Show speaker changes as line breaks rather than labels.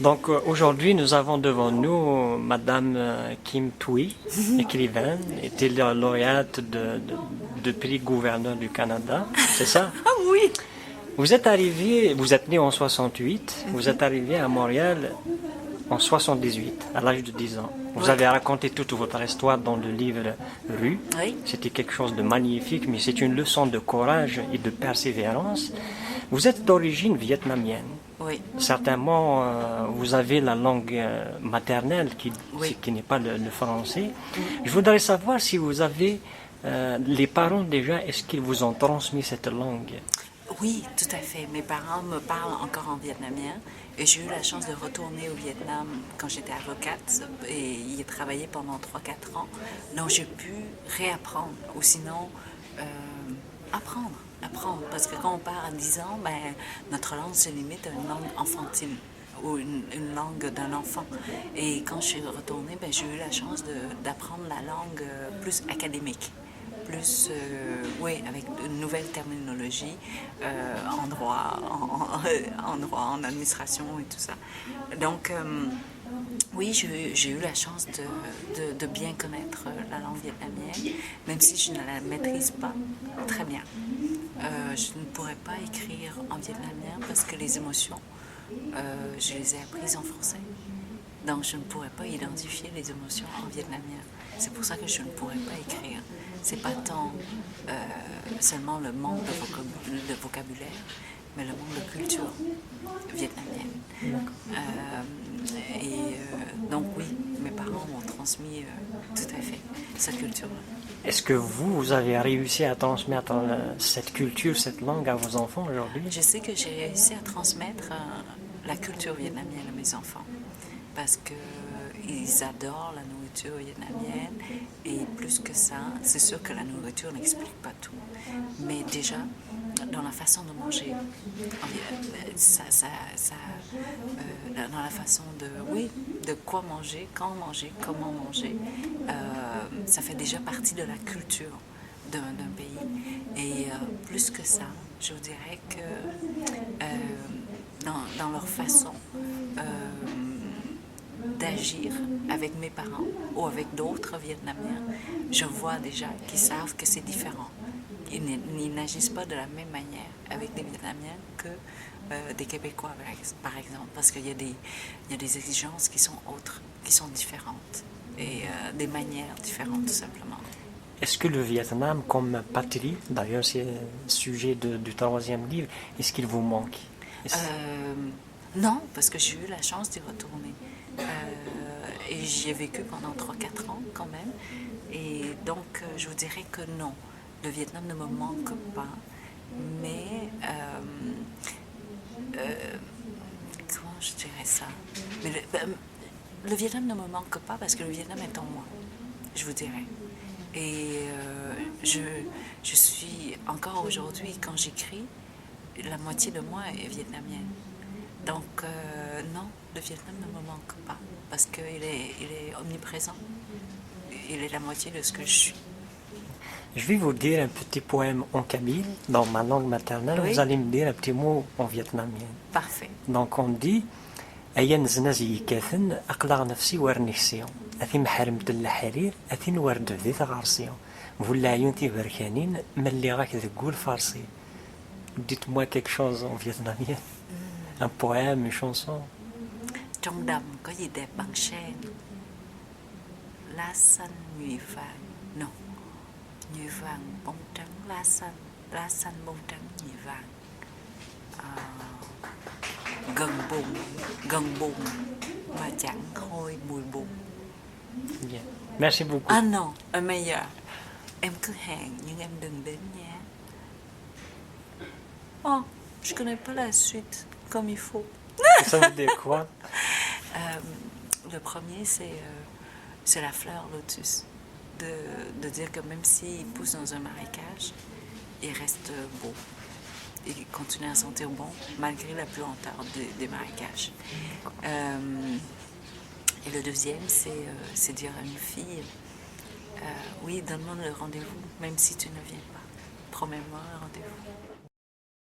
Donc aujourd'hui, nous avons devant nous Madame Kim Thuy, écrivaine, était lauréate de prix gouverneur du Canada, c'est ça?
Ah oui.
Vous êtes arrivée, vous êtes née en 68, vous êtes arrivée à Montréal en 78, à l'âge de 10 ans. Vous avez raconté toute votre histoire dans le livre Rue.
Oui.
C'était quelque chose de magnifique, mais c'est une leçon de courage et de persévérance. Vous êtes d'origine vietnamienne.
Oui.
Certainement, vous avez la langue maternelle qui n'est pas le français. Je voudrais savoir si vous avez les parents déjà, est-ce qu'ils vous ont transmis cette langue?
Oui, tout à fait. Mes parents me parlent encore en vietnamien et j'ai eu la chance de retourner au Vietnam quand j'étais avocate et y ai travaillé pendant 3-4 ans. Donc j'ai pu réapprendre ou sinon apprendre. Parce que quand on part à 10 ans, ben, notre langue se limite à une langue enfantine ou une langue d'un enfant. Et quand je suis retournée, ben, j'ai eu la chance d'apprendre la langue plus académique. Plus, oui, avec une nouvelle terminologie en droit, en administration et tout ça. Donc, oui, j'ai eu la chance de bien connaître la langue vietnamienne, même si je ne la maîtrise pas très bien. Je ne pourrais pas écrire en vietnamien parce que les émotions, je les ai apprises en français. Donc, je ne pourrais pas identifier les émotions en vietnamien. C'est pour ça que je ne pourrais pas écrire. C'est pas tant seulement le manque de vocabulaire, mais le manque de culture vietnamienne. Donc oui, mes parents m'ont transmis tout à fait cette culture-là.
Est-ce que vous avez réussi à transmettre cette culture, cette langue à vos enfants aujourd'hui?
Je sais que j'ai réussi à transmettre la culture vietnamienne à mes enfants parce qu'ils adorent la nourriture vietnamienne et plus que ça, c'est sûr que la nourriture n'explique pas tout, mais déjà dans la façon de manger, dans la façon de quoi manger, quand manger, comment manger, ça fait déjà partie de la culture d'un pays. Et plus que ça, je vous dirais que dans leur façon d'agir avec mes parents ou avec d'autres Vietnamiens, je vois déjà qu'ils savent que c'est différent. Ils n'agissent pas de la même manière avec des Vietnamiens que des Québécois, par exemple, parce qu'il y a des exigences qui sont autres, qui sont différentes, et des manières différentes, tout simplement.
Est-ce que le Vietnam, comme patrie, d'ailleurs c'est le sujet du troisième livre, est-ce qu'il vous manque?
Non, parce que j'ai eu la chance d'y retourner. Et j'y ai vécu pendant 3-4 ans quand même. Et donc, je vous dirais que non, le Vietnam ne me manque pas. Mais, comment je dirais ça? Mais le Vietnam ne me manque pas parce que le Vietnam est en moi, je vous dirais. Et je suis, encore aujourd'hui, quand j'écris, la moitié de moi est vietnamienne. Donc, non, le Vietnam ne me manque pas, parce qu'il est omniprésent. Il est la moitié de ce que je suis.
Je vais vous dire un petit poème en kabyle, dans ma langue maternelle.
Oui.
Vous allez me dire un petit mot en vietnamien.
Parfait.
Donc on dit أين زنازي كاثن أقلع نفسي ورنيسيون أثي محرمت الحرير أثي نورد ذي ثغارسيون ولا عيون تي بركانين ملي راك ذقول فارسي. Dites-moi quelque chose en vietnamien. Un poème, une chanson.
Trong đầm có gì đẹp bằng sen? Lá xanh nhụy vàng. Non. Nhụy vàng bông trắng lá xanh bông trắng nhụy vàng. Gần bùn mà chẳng hôi mùi bùn.
Yeah. Merci beaucoup.
Ah non, un meilleur. Em cứ hẹn nhưng em đừng đến nhé. Oh, je connais pas la suite comme il faut.
Ça veut dire quoi?
Le premier, c'est la fleur lotus. De dire que même s'il pousse dans un marécage, il reste beau. Il continue à sentir bon malgré la puanteur des marécages. Et le deuxième, c'est dire à une fille, oui, donne-moi le rendez-vous, même si tu ne viens pas. Promets-moi un rendez-vous.